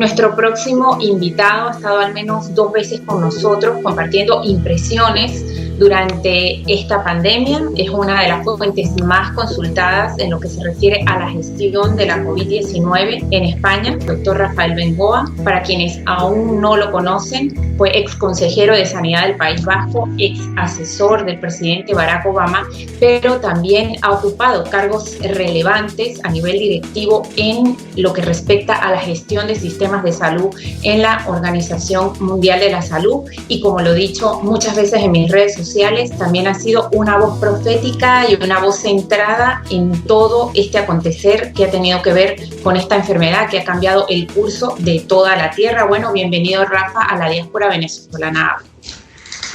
Nuestro próximo invitado ha estado al menos 2 veces con nosotros compartiendo impresiones durante esta pandemia. Es una de las fuentes más consultadas en lo que se refiere a la gestión de la COVID-19 en España, doctor Rafael Bengoa. Para quienes aún no lo conocen, fue ex consejero de Sanidad del País Vasco, ex asesor del presidente Barack Obama, pero también ha ocupado cargos relevantes a nivel directivo en lo que respecta a la gestión de sistemas de salud en la Organización Mundial de la Salud, y como lo he dicho muchas veces en mis redes sociales, también ha sido una voz profética y una voz centrada en todo este acontecer que ha tenido que ver con esta enfermedad que ha cambiado el curso de toda la tierra. Bueno, bienvenido Rafa a la diáspora venezolana.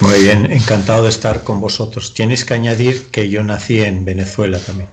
Muy bien, encantado de estar con vosotros. Tienes que añadir que yo nací en Venezuela también.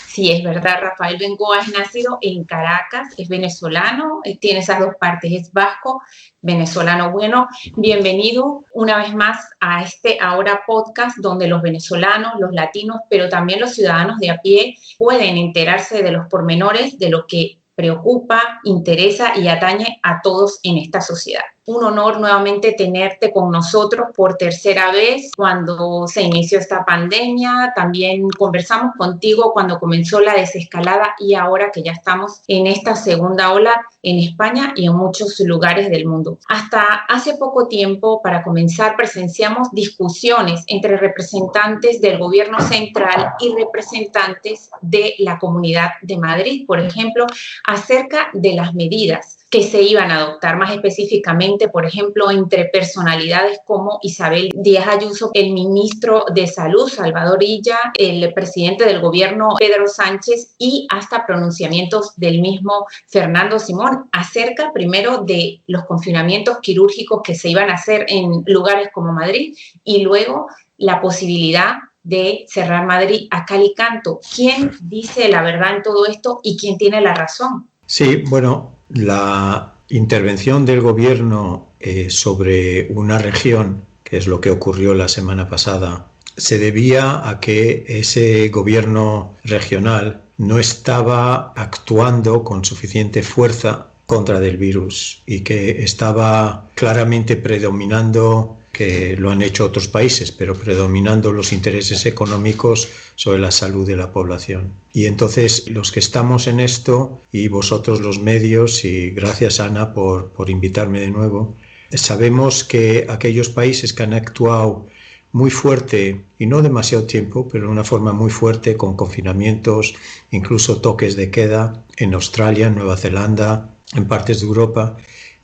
Sí, es verdad, Rafael Bengoa es nacido en Caracas, es venezolano, tiene esas dos partes, es vasco, venezolano. Bueno, bienvenido una vez más a este ahora podcast donde los venezolanos, los latinos, pero también los ciudadanos de a pie pueden enterarse de los pormenores de lo que preocupa, interesa y atañe a todos en esta sociedad. Un honor nuevamente tenerte con nosotros por tercera vez cuando se inició esta pandemia. También conversamos contigo cuando comenzó la desescalada y ahora que ya estamos en esta segunda ola en España y en muchos lugares del mundo. Hasta hace poco tiempo, para comenzar, presenciamos discusiones entre representantes del gobierno central y representantes de la Comunidad de Madrid, por ejemplo, acerca de las medidas que se iban a adoptar, más específicamente, por ejemplo, entre personalidades como Isabel Díaz Ayuso, el ministro de Salud, Salvador Illa, el presidente del gobierno, Pedro Sánchez, y hasta pronunciamientos del mismo Fernando Simón, acerca primero de los confinamientos quirúrgicos que se iban a hacer en lugares como Madrid y luego la posibilidad de cerrar Madrid a cal y canto. ¿Quién dice la verdad en todo esto y quién tiene la razón? Sí, bueno, la intervención del gobierno sobre una región, que es lo que ocurrió la semana pasada, se debía a que ese gobierno regional no estaba actuando con suficiente fuerza contra el virus y que estaba claramente predominando, que lo han hecho otros países, pero predominando los intereses económicos sobre la salud de la población. Y entonces los que estamos en esto, y vosotros los medios, y gracias Ana por invitarme de nuevo, sabemos que aquellos países que han actuado muy fuerte, y no demasiado tiempo, pero de una forma muy fuerte, con confinamientos, incluso toques de queda, en Australia, en Nueva Zelanda, en partes de Europa,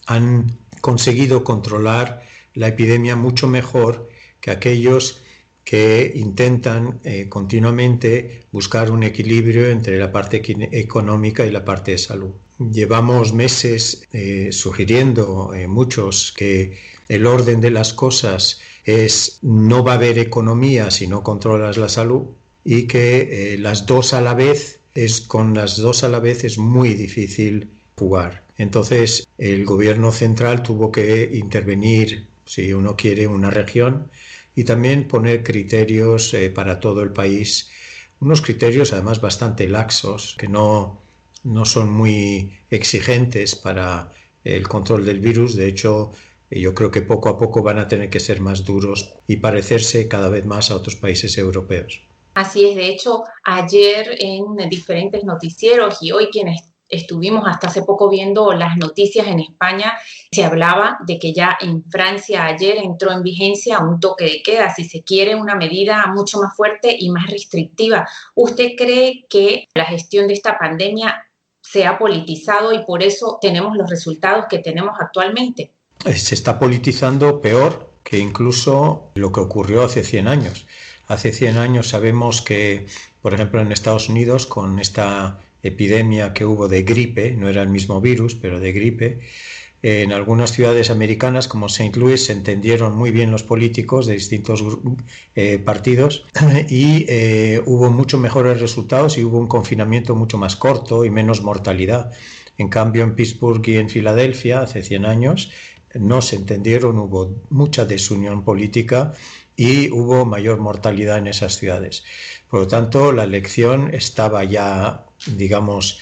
han conseguido controlar la epidemia mucho mejor que aquellos que intentan continuamente buscar un equilibrio entre la parte económica y la parte de salud. Llevamos meses sugiriendo muchos que el orden de las cosas es no va a haber economía si no controlas la salud, y que con las dos a la vez es muy difícil jugar. Entonces el gobierno central tuvo que intervenir, si uno quiere, una región, y también poner criterios para todo el país, unos criterios además bastante laxos, que no son muy exigentes para el control del virus. De hecho, yo creo que poco a poco van a tener que ser más duros y parecerse cada vez más a otros países europeos. Así es, de hecho, ayer en diferentes noticieros y hoy quienes estuvimos hasta hace poco viendo las noticias en España, se hablaba de que ya en Francia ayer entró en vigencia un toque de queda, si se quiere, una medida mucho más fuerte y más restrictiva. ¿Usted cree que la gestión de esta pandemia se ha politizado y por eso tenemos los resultados que tenemos actualmente? Se está politizando peor que incluso lo que ocurrió hace 100 años. Hace 100 años sabemos que, por ejemplo, en Estados Unidos, con esta epidemia que hubo de gripe, no era el mismo virus, pero de gripe, en algunas ciudades americanas como St. Louis se entendieron muy bien los políticos de distintos partidos y hubo mucho mejores resultados y hubo un confinamiento mucho más corto y menos mortalidad. En cambio, en Pittsburgh y en Filadelfia, hace 100 años, no se entendieron, hubo mucha desunión política y hubo mayor mortalidad en esas ciudades. Por lo tanto, la elección estaba ya, digamos,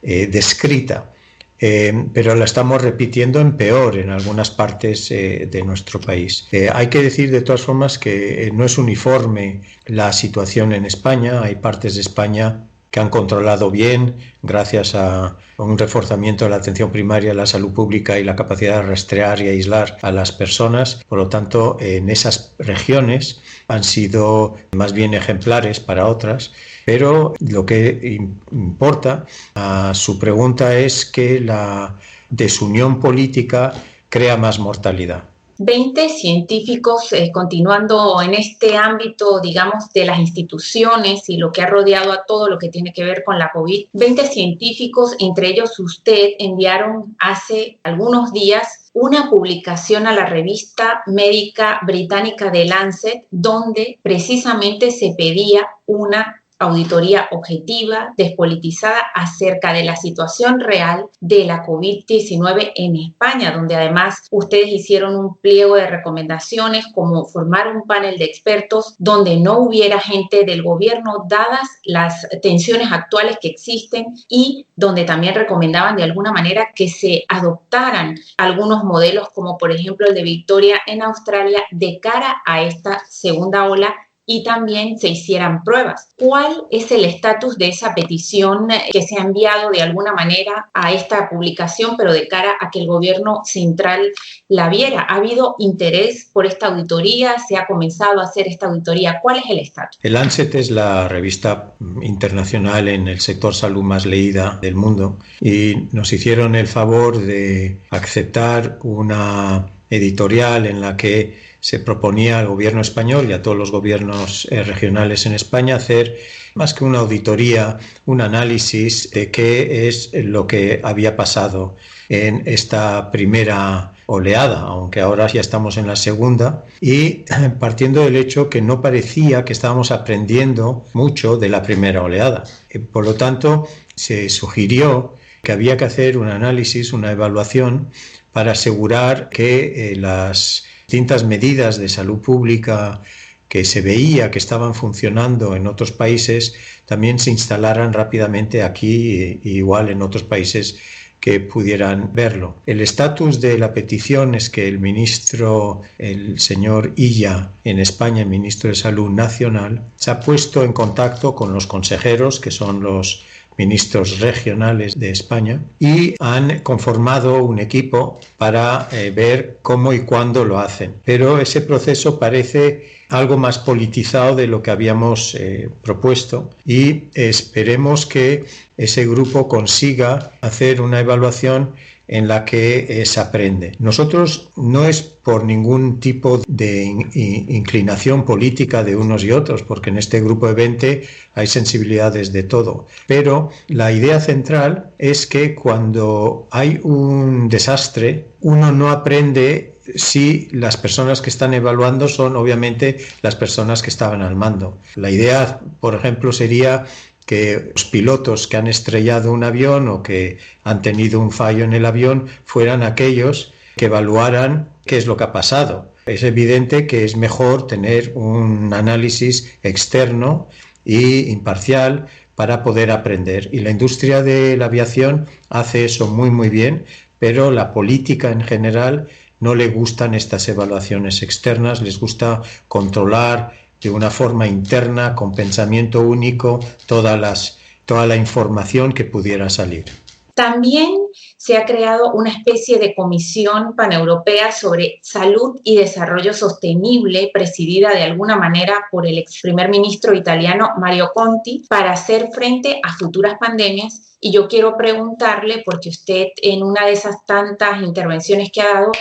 descrita. pero la estamos repitiendo en peor en algunas partes de nuestro país. Hay que decir de todas formas que no es uniforme la situación en España. Hay partes de España que han controlado bien gracias a un reforzamiento de la atención primaria, la salud pública y la capacidad de rastrear y aislar a las personas. Por lo tanto, en esas regiones han sido más bien ejemplares para otras, pero lo que importa a su pregunta es que la desunión política crea más mortalidad. 20 científicos, continuando en este ámbito, digamos, de las instituciones y lo que ha rodeado a todo lo que tiene que ver con la COVID, 20 científicos, entre ellos usted, enviaron hace algunos días una publicación a la revista médica británica The Lancet, donde precisamente se pedía una auditoría objetiva, despolitizada, acerca de la situación real de la COVID-19 en España, donde además ustedes hicieron un pliego de recomendaciones como formar un panel de expertos donde no hubiera gente del gobierno, dadas las tensiones actuales que existen, y donde también recomendaban de alguna manera que se adoptaran algunos modelos como por ejemplo el de Victoria en Australia de cara a esta segunda ola, y también se hicieran pruebas. ¿Cuál es el estatus de esa petición que se ha enviado de alguna manera a esta publicación, pero de cara a que el gobierno central la viera? ¿Ha habido interés por esta auditoría? ¿Se ha comenzado a hacer esta auditoría? ¿Cuál es el estatus? El Lancet es la revista internacional en el sector salud más leída del mundo y nos hicieron el favor de aceptar una editorial en la que se proponía al gobierno español y a todos los gobiernos regionales en España hacer más que una auditoría, un análisis de qué es lo que había pasado en esta primera oleada, aunque ahora ya estamos en la segunda, y partiendo del hecho que no parecía que estábamos aprendiendo mucho de la primera oleada. Por lo tanto, se sugirió que había que hacer un análisis, una evaluación para asegurar que las distintas medidas de salud pública que se veía que estaban funcionando en otros países también se instalaran rápidamente aquí, igual en otros países que pudieran verlo. El estatus de la petición es que el ministro, el señor Illa, en España, el ministro de Salud Nacional, se ha puesto en contacto con los consejeros, que son los ministros regionales de España, y han conformado un equipo para ver cómo y cuándo lo hacen. Pero ese proceso parece algo más politizado de lo que habíamos propuesto y esperemos que ese grupo consiga hacer una evaluación en la que se aprende. Nosotros no es por ningún tipo de inclinación política de unos y otros, porque en este grupo de 20 hay sensibilidades de todo, pero la idea central es que cuando hay un desastre, uno no aprende si las personas que están evaluando son obviamente las personas que estaban al mando. La idea, por ejemplo, sería que los pilotos que han estrellado un avión o que han tenido un fallo en el avión fueran aquellos que evaluaran qué es lo que ha pasado. Es evidente que es mejor tener un análisis externo e imparcial para poder aprender. Y la industria de la aviación hace eso muy, muy bien, pero la política en general no le gustan estas evaluaciones externas, les gusta controlar de una forma interna, con pensamiento único, toda la información que pudiera salir. También se ha creado una especie de comisión paneuropea sobre salud y desarrollo sostenible, presidida de alguna manera por el ex primer ministro italiano Mario Monti, para hacer frente a futuras pandemias. Y yo quiero preguntarle, porque usted en una de esas tantas intervenciones que ha dado,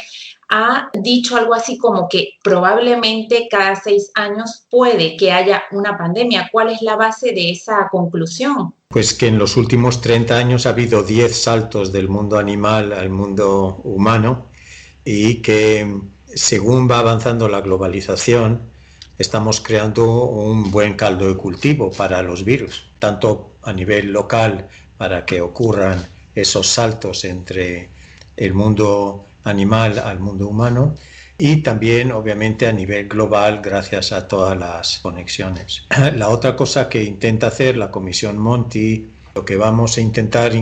ha dicho algo así como que probablemente cada 6 años puede que haya una pandemia. ¿Cuál es la base de esa conclusión? Pues que en los últimos 30 años ha habido 10 saltos del mundo animal al mundo humano y que según va avanzando la globalización estamos creando un buen caldo de cultivo para los virus, tanto a nivel local para que ocurran esos saltos entre el mundo animal al mundo humano y también obviamente a nivel global gracias a todas las conexiones. La otra cosa que intenta hacer la Comisión Monti, lo que vamos a intentar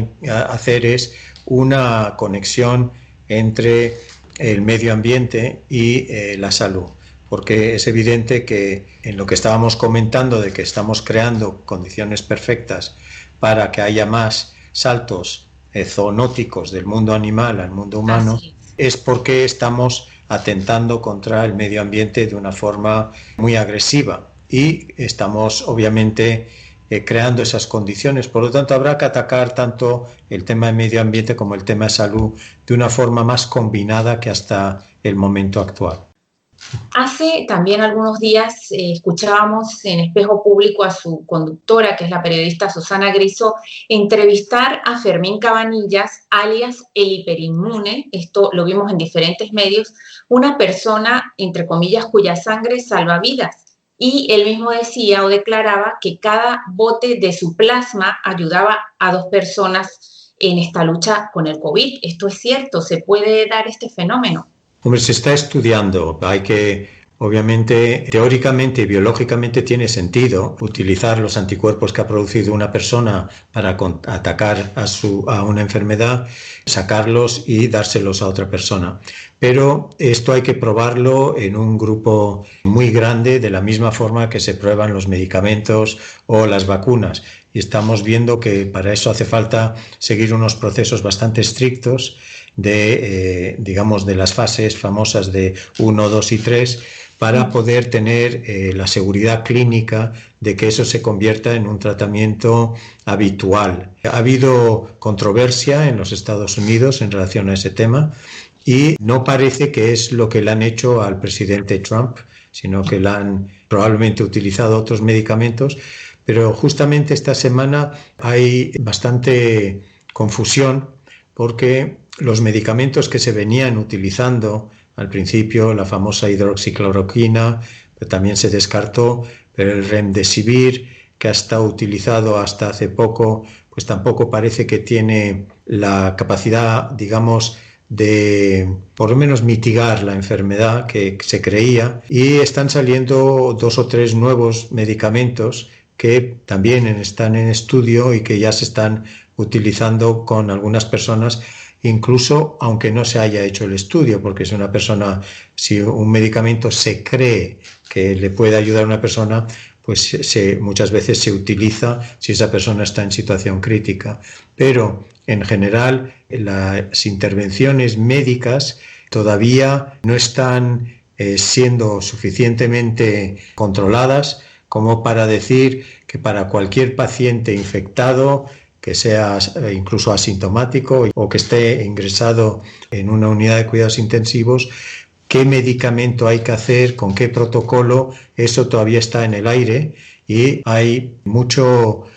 hacer es una conexión entre el medio ambiente y la salud. Porque es evidente que en lo que estábamos comentando de que estamos creando condiciones perfectas para que haya más saltos zoonóticos del mundo animal al mundo humano, es porque estamos atentando contra el medio ambiente de una forma muy agresiva y estamos obviamente creando esas condiciones. Por lo tanto, habrá que atacar tanto el tema de medio ambiente como el tema de salud de una forma más combinada que hasta el momento actual. Hace también algunos días escuchábamos en Espejo Público a su conductora, que es la periodista Susana Griso, entrevistar a Fermín Cabanillas, alias el hiperinmune. Esto lo vimos en diferentes medios, una persona, entre comillas, cuya sangre salva vidas. Y él mismo decía o declaraba que cada bote de su plasma ayudaba a 2 personas en esta lucha con el COVID. ¿Esto es cierto? ¿Se puede dar este fenómeno? Hombre, se está estudiando. Hay que, obviamente, teóricamente y biológicamente tiene sentido utilizar los anticuerpos que ha producido una persona para atacar a una enfermedad, sacarlos y dárselos a otra persona. Pero esto hay que probarlo en un grupo muy grande, de la misma forma que se prueban los medicamentos o las vacunas. Y estamos viendo que para eso hace falta seguir unos procesos bastante estrictos de las fases famosas de 1, 2 y 3 para poder tener la seguridad clínica de que eso se convierta en un tratamiento habitual. Ha habido controversia en los Estados Unidos en relación a ese tema y no parece que es lo que le han hecho al presidente Trump, sino que le han probablemente utilizado otros medicamentos, pero justamente esta semana hay bastante confusión porque los medicamentos que se venían utilizando al principio, la famosa hidroxicloroquina, pero también se descartó, pero el remdesivir, que ha estado utilizado hasta hace poco, pues tampoco parece que tiene la capacidad, digamos, de por lo menos mitigar la enfermedad que se creía, y están saliendo 2 o 3 nuevos medicamentos que también están en estudio y que ya se están utilizando con algunas personas, incluso aunque no se haya hecho el estudio, porque si un medicamento se cree que le puede ayudar a una persona, pues muchas veces se utiliza si esa persona está en situación crítica. Pero en general las intervenciones médicas todavía no están siendo suficientemente controladas como para decir que para cualquier paciente infectado, que sea incluso asintomático o que esté ingresado en una unidad de cuidados intensivos, qué medicamento hay que hacer, con qué protocolo, eso todavía está en el aire y hay muchos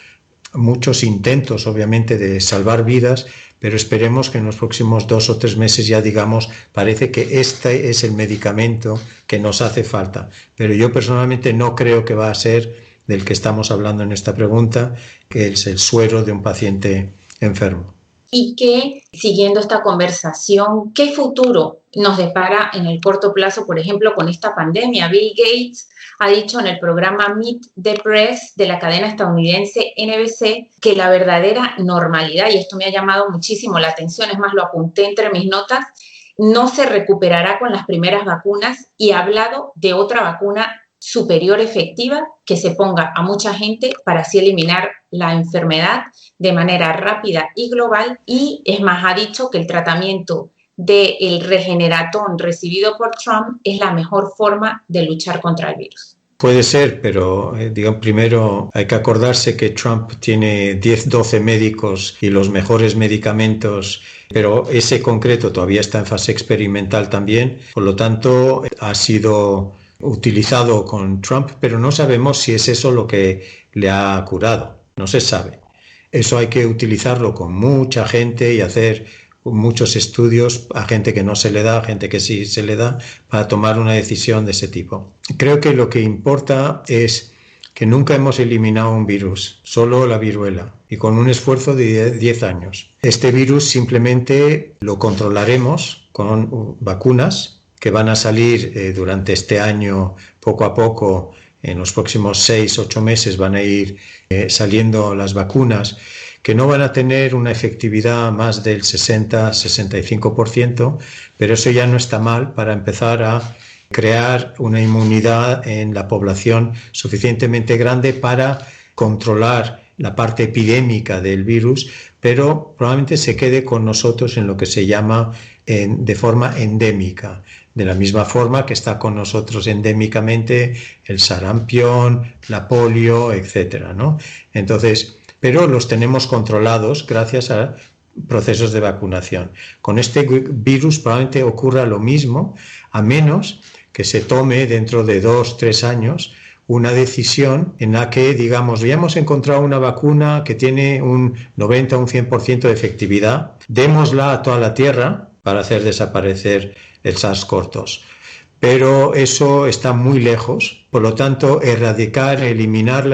intentos, obviamente, de salvar vidas, pero esperemos que en los próximos 2 o 3 meses ya digamos, parece que este es el medicamento que nos hace falta. Pero yo personalmente no creo que va a ser del que estamos hablando en esta pregunta, que es el suero de un paciente enfermo. Y que, siguiendo esta conversación, ¿qué futuro nos depara en el corto plazo, por ejemplo, con esta pandemia? Bill Gates ha dicho en el programa Meet the Press de la cadena estadounidense NBC que la verdadera normalidad, y esto me ha llamado muchísimo la atención, es más, lo apunté entre mis notas, no se recuperará con las primeras vacunas, y ha hablado de otra vacuna superior efectiva que se ponga a mucha gente para así eliminar la enfermedad de manera rápida y global. Y es más, ha dicho que el tratamiento del Regeneratón recibido por Trump es la mejor forma de luchar contra el virus. Puede ser, pero primero hay que acordarse que Trump tiene 10, 12 médicos y los mejores medicamentos, pero ese concreto todavía está en fase experimental también, por lo tanto ha sido utilizado con Trump, pero no sabemos si es eso lo que le ha curado, no se sabe. Eso hay que utilizarlo con mucha gente y hacer muchos estudios a gente que no se le da, a gente que sí se le da, para tomar una decisión de ese tipo. Creo que lo que importa es que nunca hemos eliminado un virus, solo la viruela, y con un esfuerzo de 10 años. Este virus simplemente lo controlaremos con vacunas que van a salir durante este año poco a poco. En los próximos 6 o 8 meses van a ir saliendo las vacunas que no van a tener una efectividad más del 60-65%, pero eso ya no está mal para empezar a crear una inmunidad en la población suficientemente grande para controlar la parte epidémica del virus, pero probablemente se quede con nosotros en lo que se llama de forma endémica, de la misma forma que está con nosotros endémicamente el sarampión, la polio, etcétera, ¿no? Entonces, pero los tenemos controlados gracias a procesos de vacunación. Con este virus probablemente ocurra lo mismo, a menos que se tome dentro de 2-3 años una decisión en la que, digamos, ya hemos encontrado una vacuna que tiene un 90 o un 100% de efectividad, démosla a toda la Tierra para hacer desaparecer el SARS-CoV-2. Pero eso está muy lejos, por lo tanto, eliminar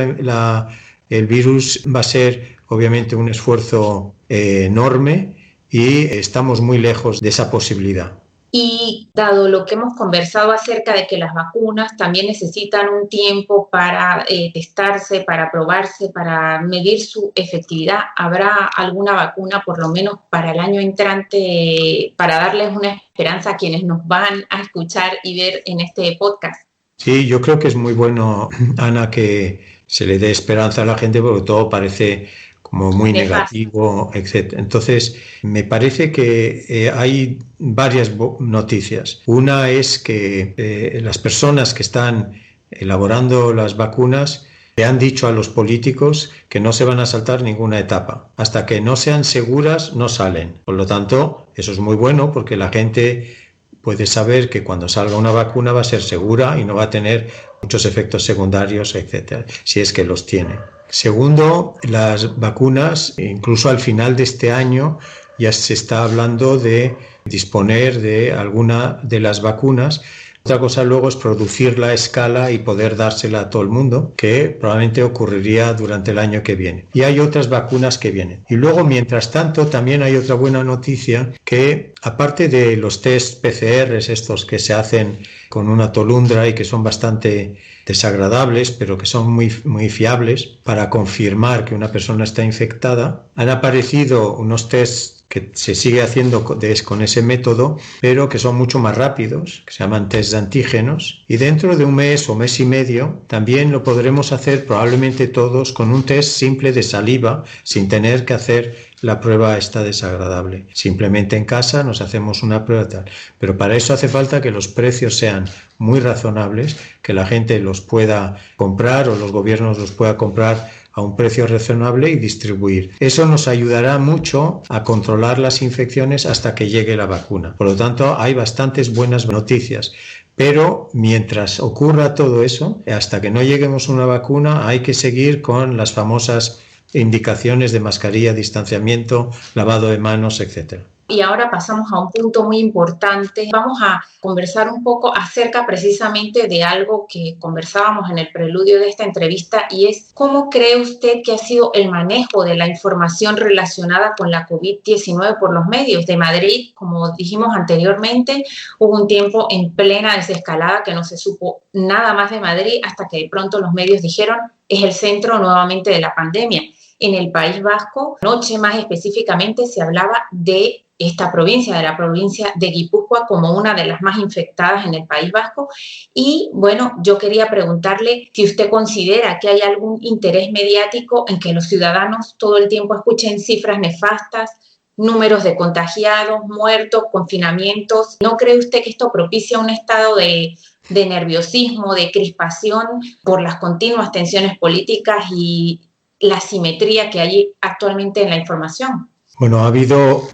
el virus va a ser obviamente un esfuerzo enorme y estamos muy lejos de esa posibilidad. Y dado lo que hemos conversado acerca de que las vacunas también necesitan un tiempo para testarse, para probarse, para medir su efectividad, ¿habrá alguna vacuna, por lo menos para el año entrante, para darles una esperanza a quienes nos van a escuchar y ver en este podcast? Sí, yo creo que es muy bueno, Ana, que se le dé esperanza a la gente porque todo parece como muy negativo, etc. Entonces, me parece que hay varias noticias. Una es que las personas que están elaborando las vacunas le han dicho a los políticos que no se van a saltar ninguna etapa. Hasta que no sean seguras, no salen. Por lo tanto, eso es muy bueno porque la gente puede saber que cuando salga una vacuna va a ser segura y no va a tener muchos efectos secundarios, etcétera, si es que los tiene. Segundo, las vacunas, incluso al final de este año ya se está hablando de disponer de alguna de las vacunas. Otra cosa luego es producirla a escala y poder dársela a todo el mundo, que probablemente ocurriría durante el año que viene. Y hay otras vacunas que vienen. Y luego, mientras tanto, también hay otra buena noticia, que aparte de los test PCRs estos que se hacen con una tolundra y que son bastante desagradables, pero que son muy, muy fiables para confirmar que una persona está infectada, han aparecido unos tests que se sigue haciendo con ese método, pero que son mucho más rápidos, que se llaman test de antígenos, y dentro de un mes o mes y medio también lo podremos hacer probablemente todos con un test simple de saliva, sin tener que hacer la prueba esta desagradable. Simplemente en casa nos hacemos una prueba tal. Pero para eso hace falta que los precios sean muy razonables, que la gente los pueda comprar o los gobiernos los puedan comprar a un precio razonable y distribuir. Eso nos ayudará mucho a controlar las infecciones hasta que llegue la vacuna. Por lo tanto, hay bastantes buenas noticias. Pero mientras ocurra todo eso, hasta que no lleguemos a una vacuna, hay que seguir con las famosas indicaciones de mascarilla, distanciamiento, lavado de manos, etc. Y ahora pasamos a un punto muy importante. Vamos a conversar un poco acerca precisamente de algo que conversábamos en el preludio de esta entrevista, y es ¿cómo cree usted que ha sido el manejo de la información relacionada con la COVID-19 por los medios? De Madrid, como dijimos anteriormente, hubo un tiempo en plena desescalada que no se supo nada más de Madrid hasta que de pronto los medios dijeron es el centro nuevamente de la pandemia. En el País Vasco, anoche más específicamente, se hablaba de esta provincia, de la provincia de Guipúzcoa, como una de las más infectadas en el País Vasco. Y bueno, yo quería preguntarle si usted considera que hay algún interés mediático en que los ciudadanos todo el tiempo escuchen cifras nefastas, números de contagiados, muertos, confinamientos. ¿No cree usted que esto propicia un estado de nerviosismo, de crispación por las continuas tensiones políticas y la asimetría que hay actualmente en la información? Bueno, ha habido,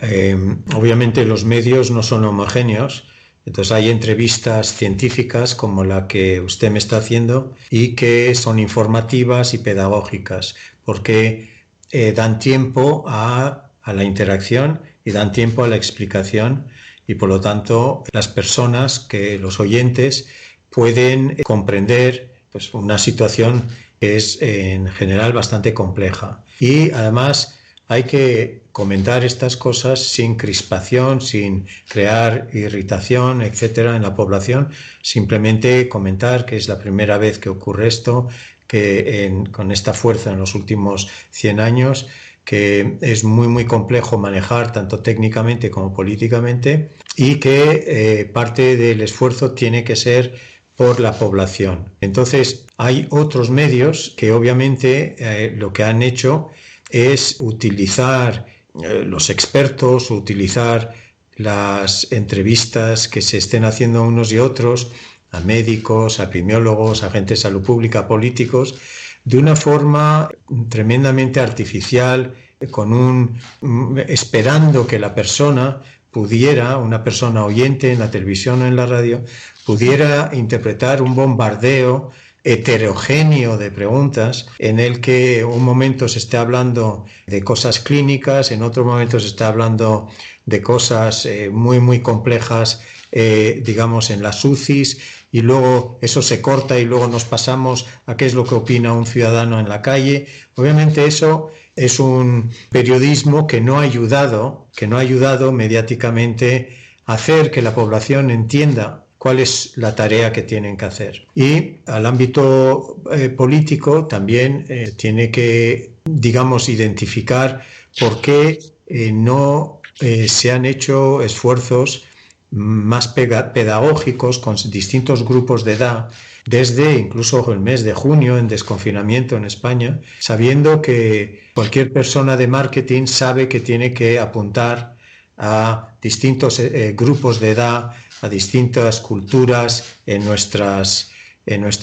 obviamente los medios no son homogéneos, entonces hay entrevistas científicas como la que usted me está haciendo y que son informativas y pedagógicas porque dan tiempo a la interacción y dan tiempo a la explicación y por lo tanto las personas, los oyentes, pueden comprender pues, una situación que es en general bastante compleja. Y además hay que comentar estas cosas sin crispación, sin crear irritación, etcétera, en la población. Simplemente comentar que es la primera vez que ocurre esto, que con esta fuerza en los últimos 100 años, que es muy complejo manejar tanto técnicamente como políticamente y que parte del esfuerzo tiene que ser por la población. Entonces, hay otros medios que obviamente lo que han hecho es utilizar los expertos, utilizar las entrevistas que se estén haciendo unos y otros a médicos, a epidemiólogos, agentes de salud pública, políticos, de una forma tremendamente artificial, esperando que la persona pudiera, una persona oyente en la televisión o en la radio, pudiera interpretar un bombardeo heterogéneo de preguntas en el que un momento se esté hablando de cosas clínicas, en otro momento se está hablando de cosas muy complejas, digamos en las UCIs, y luego eso se corta y luego nos pasamos a qué es lo que opina un ciudadano en la calle. Obviamente eso es un periodismo que no ha ayudado mediáticamente a hacer que la población entienda cuál es la tarea que tienen que hacer. Y al ámbito político también tiene que, digamos, identificar por qué no se han hecho esfuerzos más pedagógicos con distintos grupos de edad, desde incluso el mes de junio en desconfinamiento en España, sabiendo que cualquier persona de marketing sabe que tiene que apuntar a distintos grupos de edad, a distintas culturas en nuestras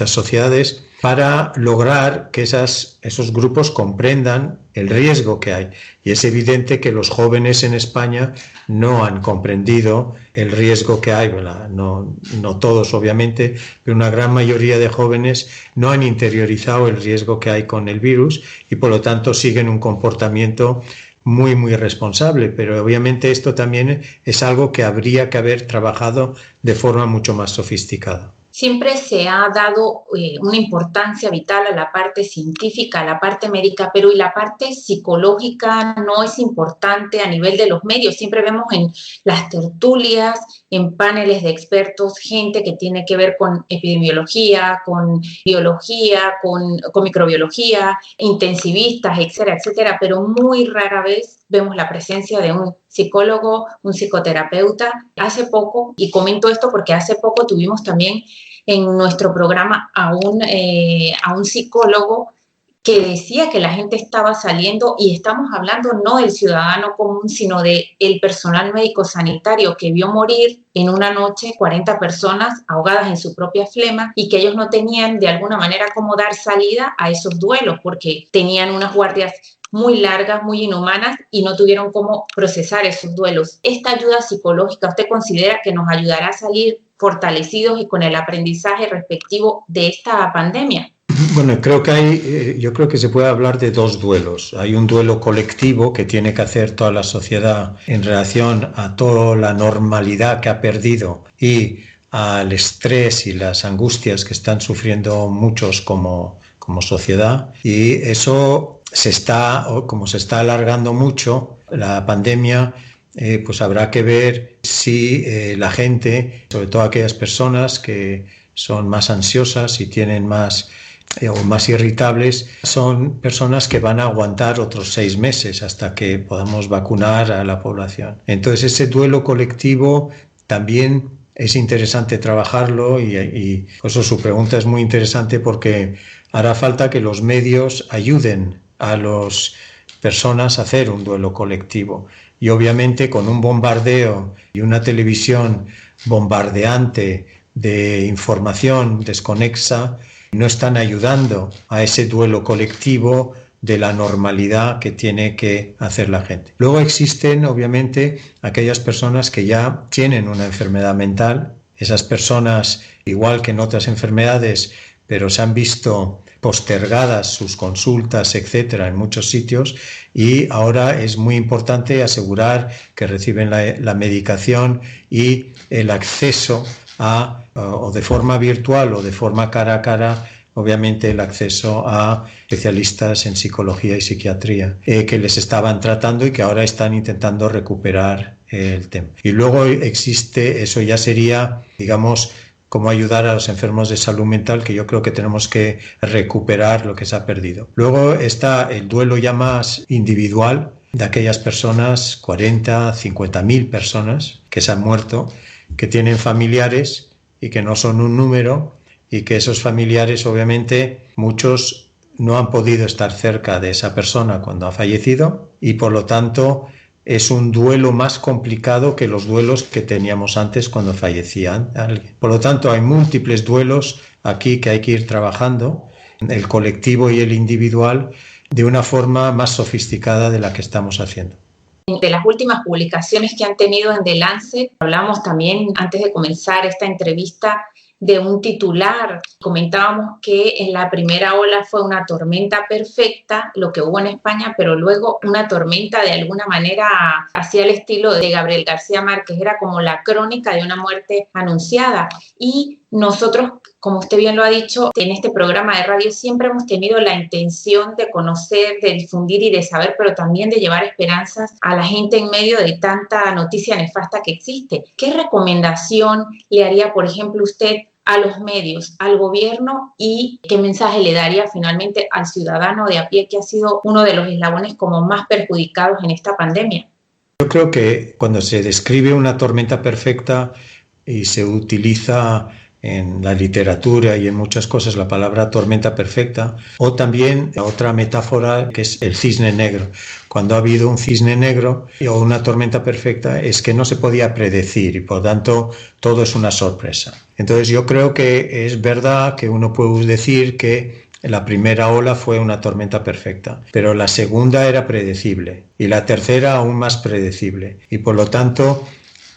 sociedades, para lograr que esos grupos comprendan el riesgo que hay. Y es evidente que los jóvenes en España no han comprendido el riesgo que hay. No todos, obviamente, pero una gran mayoría de jóvenes no han interiorizado el riesgo que hay con el virus y, por lo tanto, siguen un comportamiento muy responsable, pero obviamente esto también es algo que habría que haber trabajado de forma mucho más sofisticada. Siempre se ha dado una importancia vital a la parte científica, a la parte médica, pero y la parte psicológica no es importante a nivel de los medios. Siempre vemos en las tertulias, en paneles de expertos, gente que tiene que ver con epidemiología, con biología, con microbiología, intensivistas, etcétera, pero muy rara vez vemos la presencia de un psicólogo, un psicoterapeuta. Hace poco, y comento esto porque hace poco tuvimos también en nuestro programa a un psicólogo que decía que la gente estaba saliendo, y estamos hablando no del ciudadano común, sino del personal médico sanitario que vio morir en una noche 40 personas ahogadas en su propia flema, y que ellos no tenían de alguna manera cómo dar salida a esos duelos porque tenían unas guardias muy largas, muy inhumanas, y no tuvieron cómo procesar esos duelos. ¿Esta ayuda psicológica usted considera que nos ayudará a salir fortalecidos y con el aprendizaje respectivo de esta pandemia? Bueno, yo creo que se puede hablar de dos duelos. Hay un duelo colectivo que tiene que hacer toda la sociedad en relación a toda la normalidad que ha perdido y al estrés y las angustias que están sufriendo muchos como sociedad, y eso como se está alargando mucho la pandemia, pues habrá que ver si la gente, sobre todo aquellas personas que son más ansiosas y tienen más o más irritables, son personas que van a aguantar otros 6 meses hasta que podamos vacunar a la población. Entonces ese duelo colectivo también es interesante trabajarlo, y por eso su pregunta es muy interesante, porque hará falta que los medios ayuden a las personas a hacer un duelo colectivo. Y obviamente con un bombardeo y una televisión bombardeante de información desconexa, no están ayudando a ese duelo colectivo de la normalidad que tiene que hacer la gente. Luego existen, obviamente, aquellas personas que ya tienen una enfermedad mental. Esas personas, igual que en otras enfermedades, pero se han visto postergadas sus consultas, etcétera, en muchos sitios, y ahora es muy importante asegurar que reciben la medicación y el acceso o de forma virtual o de forma cara a cara, obviamente el acceso a especialistas en psicología y psiquiatría que les estaban tratando y que ahora están intentando recuperar el tema. Y luego existe, eso ya sería, digamos, cómo ayudar a los enfermos de salud mental, que yo creo que tenemos que recuperar lo que se ha perdido. Luego está el duelo ya más individual de aquellas personas, 40, 50.000 personas que se han muerto, que tienen familiares y que no son un número, y que esos familiares, obviamente, muchos no han podido estar cerca de esa persona cuando ha fallecido, y por lo tanto es un duelo más complicado que los duelos que teníamos antes cuando fallecía alguien. Por lo tanto, hay múltiples duelos aquí que hay que ir trabajando, el colectivo y el individual, de una forma más sofisticada de la que estamos haciendo. De las últimas publicaciones que han tenido en The Lancet, hablamos también antes de comenzar esta entrevista de un titular. Comentábamos que en la primera ola fue una tormenta perfecta, lo que hubo en España, pero luego una tormenta de alguna manera hacia el estilo de Gabriel García Márquez, era como la crónica de una muerte anunciada. Y nosotros, como usted bien lo ha dicho, en este programa de radio siempre hemos tenido la intención de conocer, de difundir y de saber, pero también de llevar esperanzas a la gente en medio de tanta noticia nefasta que existe. ¿Qué recomendación le haría, por ejemplo, usted a los medios, al gobierno, y qué mensaje le daría finalmente al ciudadano de a pie, que ha sido uno de los eslabones como más perjudicados en esta pandemia? Yo creo que cuando se describe una tormenta perfecta y se utiliza en la literatura y en muchas cosas la palabra tormenta perfecta, o también otra metáfora que es el cisne negro. Cuando ha habido un cisne negro o una tormenta perfecta es que no se podía predecir y por tanto todo es una sorpresa. Entonces yo creo que es verdad que uno puede decir que la primera ola fue una tormenta perfecta, pero la segunda era predecible y la tercera aún más predecible, y por lo tanto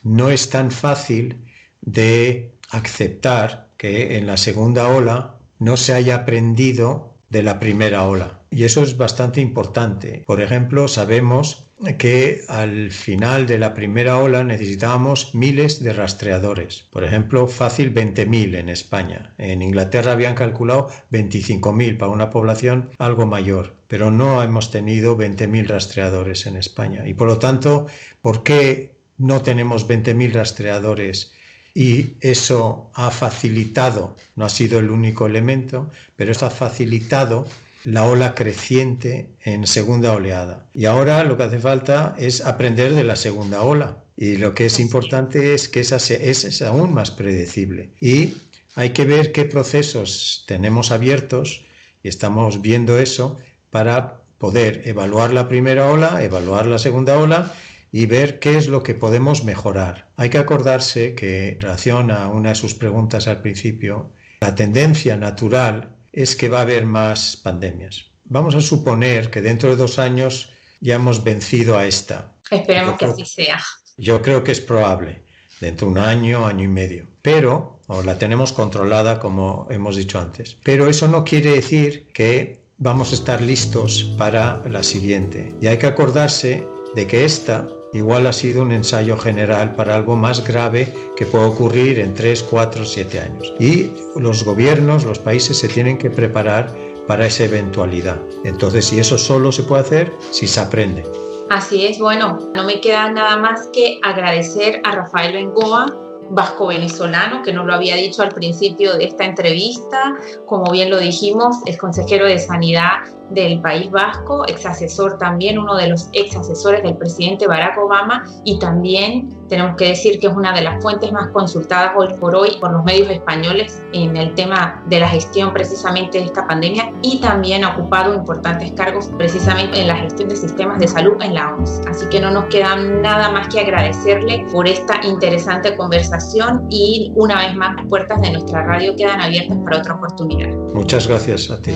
no es tan fácil de aceptar que en la segunda ola no se haya aprendido de la primera ola. Y eso es bastante importante. Por ejemplo, sabemos que al final de la primera ola necesitábamos miles de rastreadores. Por ejemplo, fácil 20.000 en España. En Inglaterra habían calculado 25.000 para una población algo mayor, pero no hemos tenido 20.000 rastreadores en España. Y por lo tanto, ¿por qué no tenemos 20.000 rastreadores? Y eso ha facilitado, no ha sido el único elemento, pero eso ha facilitado la ola creciente en segunda oleada. Y ahora lo que hace falta es aprender de la segunda ola. Y lo que es importante es que esa es aún más predecible. Y hay que ver qué procesos tenemos abiertos, y estamos viendo eso, para poder evaluar la primera ola, evaluar la segunda ola, y ver qué es lo que podemos mejorar. Hay que acordarse que, en relación a una de sus preguntas al principio, la tendencia natural es que va a haber más pandemias. Vamos a suponer que dentro de 2 años ya hemos vencido a esta. Esperemos que así sea. Yo creo que es probable, dentro de 1 año, año y medio. Pero, o la tenemos controlada, como hemos dicho antes. Pero eso no quiere decir que vamos a estar listos para la siguiente. Y hay que acordarse de que esta igual ha sido un ensayo general para algo más grave que puede ocurrir en 3, 4, 7 años. Y los gobiernos, los países se tienen que preparar para esa eventualidad. Entonces, y eso solo se puede hacer si se aprende. Así es, bueno, no me queda nada más que agradecer a Rafael Bengoa, vasco-venezolano, que nos lo había dicho al principio de esta entrevista. Como bien lo dijimos, es consejero de Sanidad del País Vasco, exasesor también, uno de los exasesores del presidente Barack Obama, y también tenemos que decir que es una de las fuentes más consultadas hoy por hoy por los medios españoles en el tema de la gestión precisamente de esta pandemia, y también ha ocupado importantes cargos precisamente en la gestión de sistemas de salud en la OMS. Así que no nos queda nada más que agradecerle por esta interesante conversación, y una vez más las puertas de nuestra radio quedan abiertas para otra oportunidad. Muchas gracias a ti.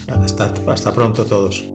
Hasta pronto todos.